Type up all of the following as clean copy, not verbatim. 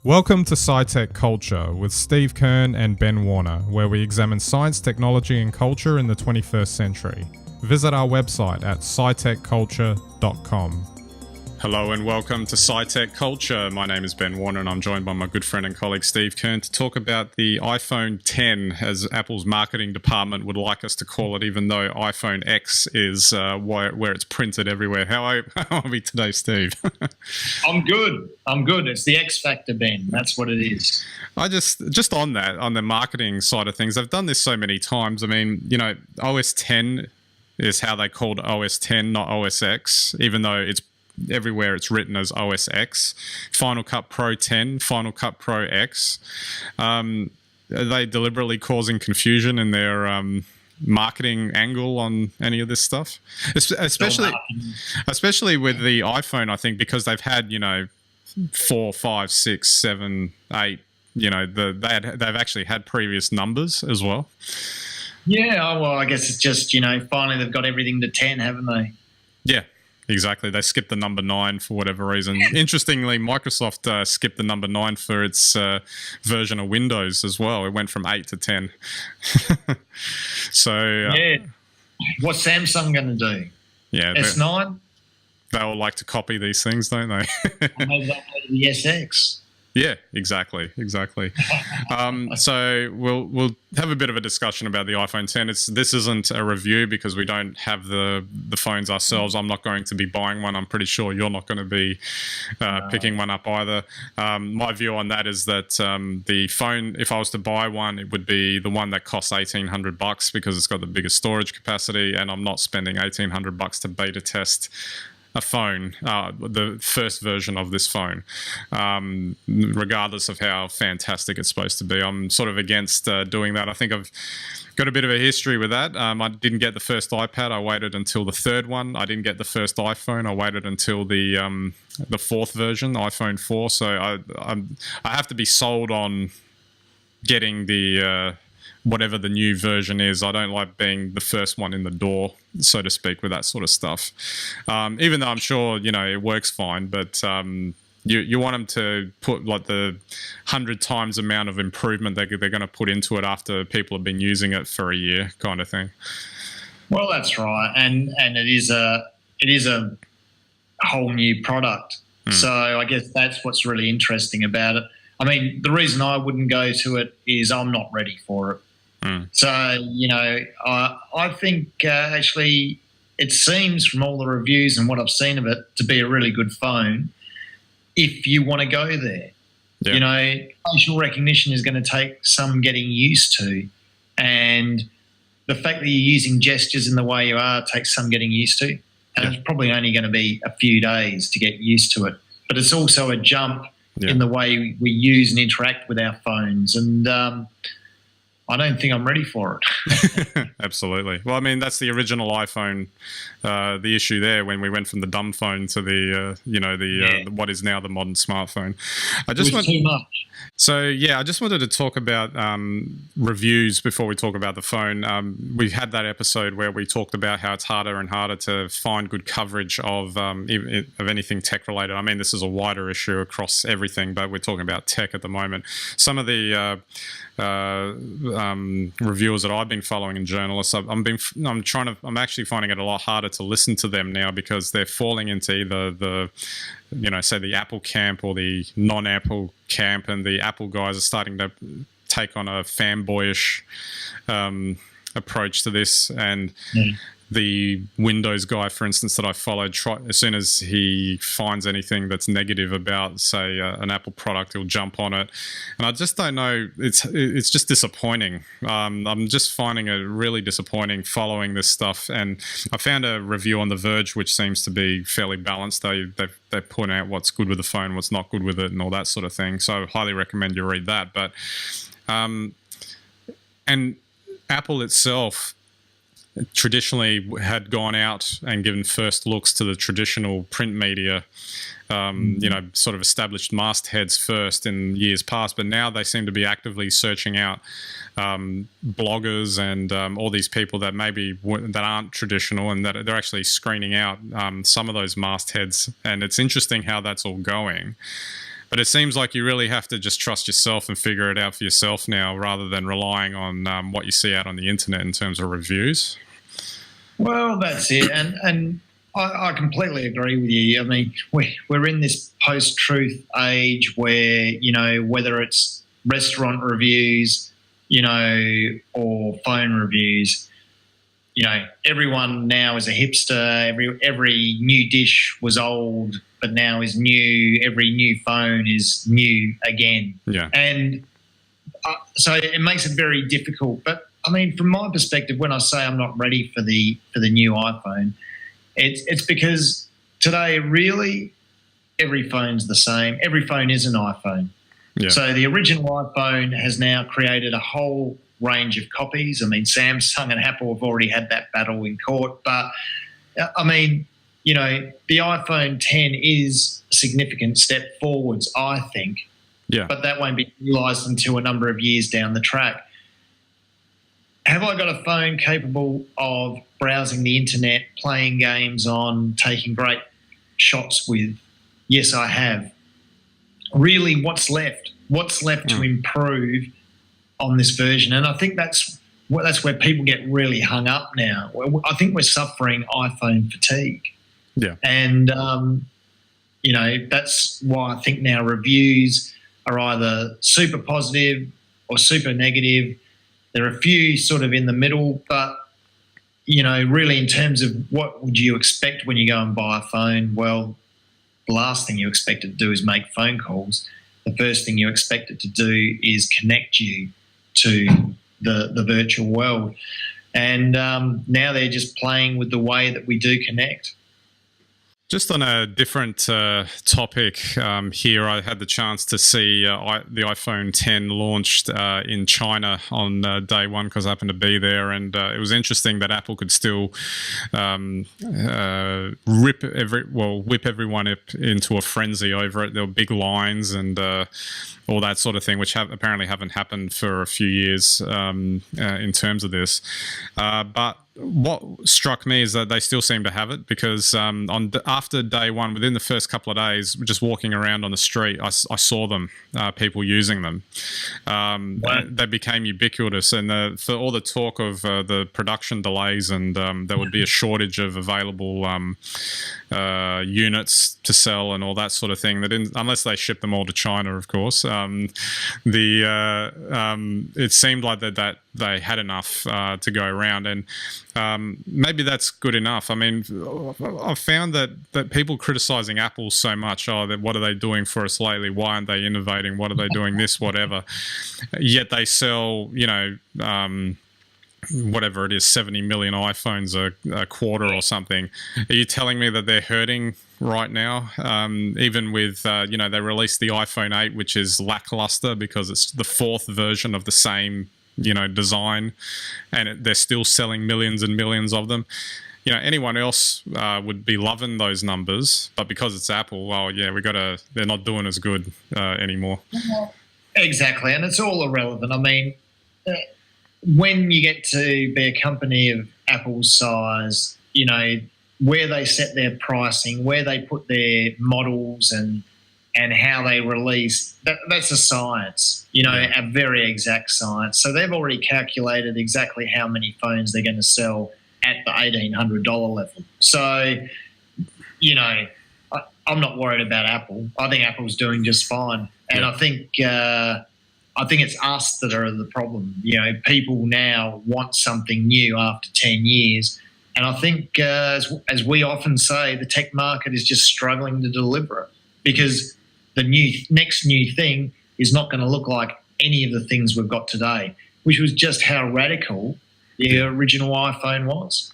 Welcome to SciTech Culture with Steve Kern and Ben Warner, where we examine science, technology, and culture in the 21st century. Visit our website at scitechculture.com. Hello and welcome to SciTech Culture. My name is Ben Warner and I'm joined by my good friend and colleague Steve Kern to talk about the iPhone X, as Apple's marketing department would like us to call it, even though iPhone X is where it's printed everywhere. How are we today, Steve? I'm good. It's the X factor, Ben. That's what it is. I just on the marketing side of things, I've done this so many times. I mean, OS X is how they called OS X, not OS X, even though it's everywhere it's written as OS X. Final Cut Pro 10, Final Cut Pro X. Are they deliberately causing confusion in their marketing angle on any of this stuff? Especially with the iPhone, I think, because they've had, 4, 5, 6, 7, 8, they've actually had previous numbers as well. Yeah, well, I guess it's just, finally they've got everything to 10, haven't they? Yeah. Exactly. They skipped the number 9 for whatever reason. Interestingly, Microsoft skipped the number 9 for its version of Windows as well. It went from 8 to 10. Yeah. What's Samsung going to do? Yeah. S9? They all like to copy these things, don't they? And maybe they'll go to the SX. Yeah, exactly. So we'll have a bit of a discussion about the iPhone X. This isn't a review because we don't have the phones ourselves. I'm not going to be buying one. I'm pretty sure you're not going to be picking one up either. My view on that is that the phone, if I was to buy one, it would be the one that costs $1,800 because it's got the biggest storage capacity, and I'm not spending $1,800 to beta test a phone, the first version of this phone, regardless of how fantastic it's supposed to be. I'm sort of against doing that. I think I've got a bit of a history with that. I didn't get the first iPad. I waited until the third one. I didn't get the first iPhone. I waited until the fourth version, iPhone 4. So I have to be sold on getting the whatever the new version is. I don't like being the first one in the door, so to speak, with that sort of stuff. Even though I'm sure, it works fine, but you want them to put like the 100 times amount of improvement they're going to put into it after people have been using it for a year, kind of thing. Well, that's right. And it is a whole new product. So I guess that's what's really interesting about it. I mean, the reason I wouldn't go to it is I'm not ready for it. So, I think actually it seems from all the reviews and what I've seen of it to be a really good phone if you want to go there. Yeah. Facial recognition is going to take some getting used to, and the fact that you're using gestures in the way you are takes some getting used to, and it's probably only going to be a few days to get used to it. But it's also a jump in the way we use and interact with our phones, and I don't think I'm ready for it. Absolutely. Well, I mean, that's the original iPhone. The issue there when we went from the dumb phone to the what is now the modern smartphone. Too much. So I just wanted to talk about reviews before we talk about the phone. We had that episode where we talked about how it's harder and harder to find good coverage of anything tech related. I mean, this is a wider issue across everything, but we're talking about tech at the moment. Some of the reviewers that I've been following and journalists, I'm actually finding it a lot harder to listen to them now because they're falling into either say the Apple camp or the non-Apple camp, and the Apple guys are starting to take on a fanboyish approach to this. And the Windows guy, for instance, that I followed, as soon as he finds anything that's negative about, say, an Apple product, he'll jump on it. And I just don't know. It's just disappointing. I'm just finding it really disappointing following this stuff. And I found a review on The Verge, which seems to be fairly balanced. They point out what's good with the phone, what's not good with it, and all that sort of thing. So I highly recommend you read that. But and Apple itself traditionally had gone out and given first looks to the traditional print media, sort of established mastheads first in years past, but now they seem to be actively searching out bloggers and all these people that that aren't traditional, and that they're actually screening out some of those mastheads. And it's interesting how that's all going. But it seems like you really have to just trust yourself and figure it out for yourself now, rather than relying on what you see out on the internet in terms of reviews. Well, that's it, and I completely agree with you. I mean, we're in this post-truth age where, whether it's restaurant reviews, or phone reviews, everyone now is a hipster. Every new dish was old, but now is new. Every new phone is new again. Yeah. And so it makes it very difficult. But I mean, from my perspective, when I say I'm not ready for the new iPhone, it's because today really every phone's the same. Every phone is an iPhone. Yeah. So the original iPhone has now created a whole range of copies. I mean, Samsung and Apple have already had that battle in court. But, I mean, the iPhone 10 is a significant step forwards, I think. Yeah. But that won't be realised until a number of years down the track. Have I got a phone capable of browsing the internet, playing games on, taking great shots with? Yes, I have. Really, what's left? What's left to improve on this version? And I think that's where people get really hung up now. I think we're suffering iPhone fatigue. Yeah. And, that's why I think now reviews are either super positive or super negative. There are a few sort of in the middle, but, really in terms of what would you expect when you go and buy a phone? Well, the last thing you expect it to do is make phone calls. The first thing you expect it to do is connect you to the virtual world. And now they're just playing with the way that we do connect. Just on a different topic here, I had the chance to see the iPhone 10 launched in China on day one because I happened to be there, and it was interesting that Apple could still whip everyone into a frenzy over it. There were big lines and all that sort of thing, which apparently haven't happened for a few years in terms of this. But what struck me is that they still seem to have it, because after day one, within the first couple of days, just walking around on the street, I saw them, people using them. They became ubiquitous, and for all the talk of the production delays and there would be a shortage of available units to sell and all that sort of thing, unless they ship them all to China, of course. It seemed like that they had enough to go around, and maybe that's good enough. I mean, I've found that people criticizing Apple so much, what are they doing for us lately? Why aren't they innovating? What are they doing this, whatever? Yet they sell, whatever it is, 70 million iPhones a quarter or something. Are you telling me that they're hurting right now? Even with, they released the iPhone 8, which is lackluster because it's the fourth version of the same design, and they're still selling millions and millions of them. Anyone else would be loving those numbers, but because it's Apple, well, yeah, they're not doing as good anymore. Exactly, and it's all irrelevant. I mean, when you get to be a company of Apple's size, where they set their pricing, where they put their models and how they release, that's a science, a very exact science. So they've already calculated exactly how many phones they're going to sell at the $1,800 level. So, I'm not worried about Apple. I think Apple's doing just fine. And I think it's us that are the problem. People now want something new after 10 years. And I think, as we often say, the tech market is just struggling to deliver it, because the next new thing is not going to look like any of the things we've got today, which was just how radical the original iPhone was.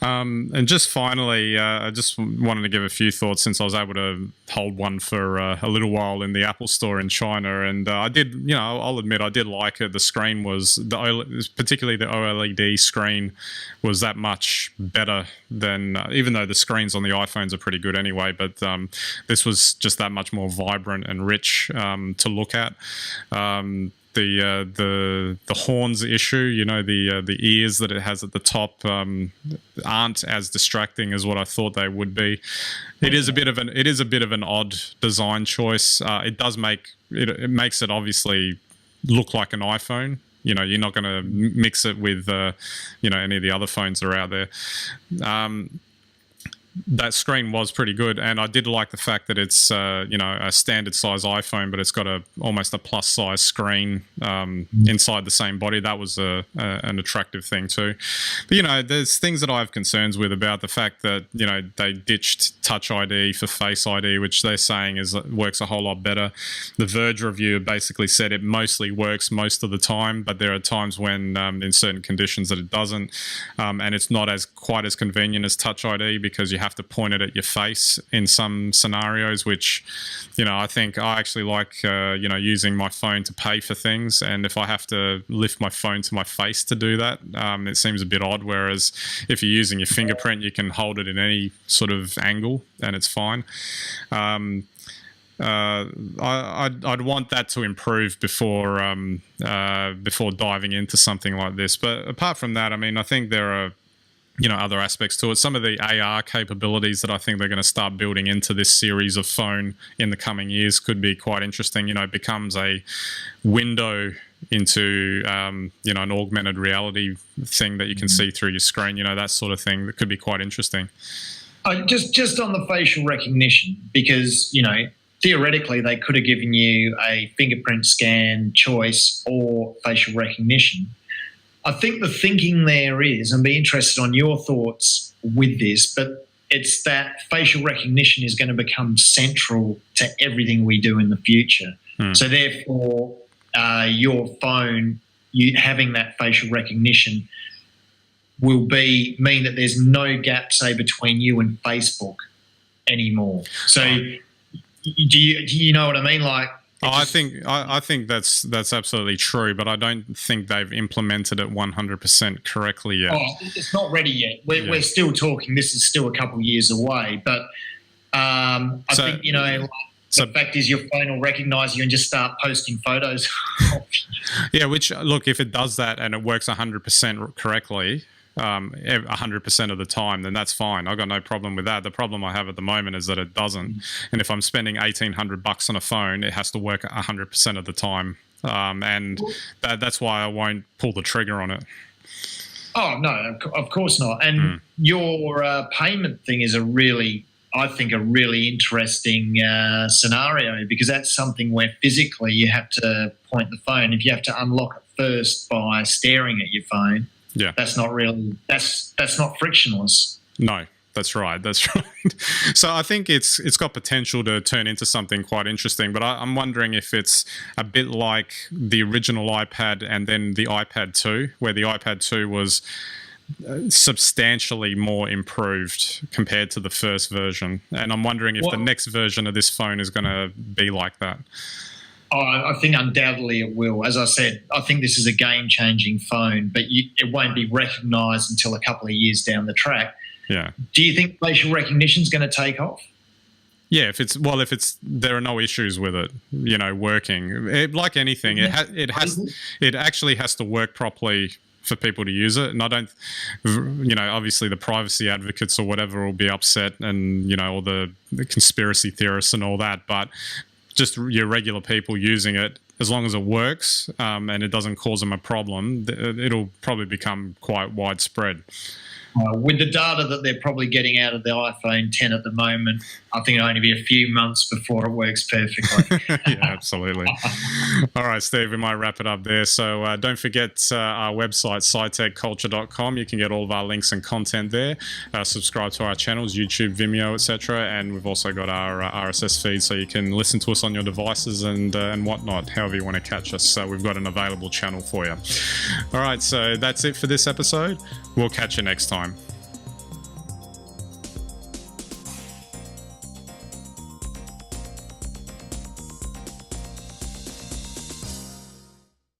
And just finally, I just wanted to give a few thoughts, since I was able to hold one for a little while in the Apple Store in China, and I did, I'll admit I did like it. The screen was, particularly the OLED screen, was that much better than, even though the screens on the iPhones are pretty good anyway, but this was just that much more vibrant and rich to look at. the horns issue, you know, the ears that it has at the top, aren't as distracting as what I thought they would be. It is a bit of an odd design choice. It makes it obviously look like an iPhone. You know, you're not going to mix it with any of the other phones that are out there. That screen was pretty good, and I did like the fact that it's a standard size iPhone, but it's got almost a plus size screen inside the same body. That was an attractive thing too. But there's things that I have concerns with about the fact that they ditched Touch ID for Face ID, which they're saying works a whole lot better. The Verge review basically said it mostly works most of the time, but there are times when in certain conditions that it doesn't, and it's not quite as convenient as Touch ID because you have to point it at your face in some scenarios, which I think I actually like using my phone to pay for things, and if I have to lift my phone to my face to do that, it seems a bit odd, whereas if you're using your fingerprint you can hold it in any sort of angle and it's fine. I'd want that to improve before diving into something like this. But apart from that, I mean, I think there are other aspects to it. Some of the AR capabilities that I think they're going to start building into this series of phone in the coming years could be quite interesting. It becomes a window into an augmented reality thing that you can see through your screen. That sort of thing that could be quite interesting. Just on the facial recognition, because theoretically they could have given you a fingerprint scan choice or facial recognition. I think the thinking there is, and be interested on your thoughts with this, but it's that facial recognition is going to become central to everything we do in the future. So therefore, your phone, having that facial recognition will mean that there's no gap, say, between you and Facebook anymore. So do you know what I mean? Like, I think that's absolutely true, but I don't think they've implemented it 100% correctly yet. Oh, it's not ready yet. We're still talking. This is still a couple of years away, but I think the fact is your phone will recognise you and just start posting photos. Yeah, which look, if it does that and it works 100% correctly, 100% of the time, then that's fine. I've got no problem with that. The problem I have at the moment is that it doesn't. And if I'm spending $1,800 on a phone, it has to work 100% of the time. And that's why I won't pull the trigger on it. Oh, no, of course not. And your payment thing is a really interesting scenario, because that's something where physically you have to point the phone. If you have to unlock it first by staring at your phone, yeah, that's not frictionless. No, that's right. So I think it's got potential to turn into something quite interesting, but I'm wondering if it's a bit like the original iPad and then the iPad 2, where the iPad 2 was substantially more improved compared to the first version. And I'm wondering if the next version of this phone is going to be like that. I think undoubtedly it will. As I said, I think this is a game-changing phone, but it won't be recognised until a couple of years down the track. Yeah. Do you think facial recognition is going to take off? Yeah, if there are no issues with it, working. Like anything, it actually has to work properly for people to use it. And I don't, obviously the privacy advocates or whatever will be upset, and all the conspiracy theorists and all that, but just your regular people using it, as long as it works and it doesn't cause them a problem, it'll probably become quite widespread. With the data that they're probably getting out of the iPhone 10 at the moment, I think it'll only be a few months before it works perfectly. Yeah, absolutely. All right, Steve, we might wrap it up there. So don't forget our website, scitechculture.com. You can get all of our links and content there. Subscribe to our channels, YouTube, Vimeo, etc. And we've also got our RSS feed, so you can listen to us on your devices and whatnot, however you want to catch us. So we've got an available channel for you. All right, so that's it for this episode. We'll catch you next time.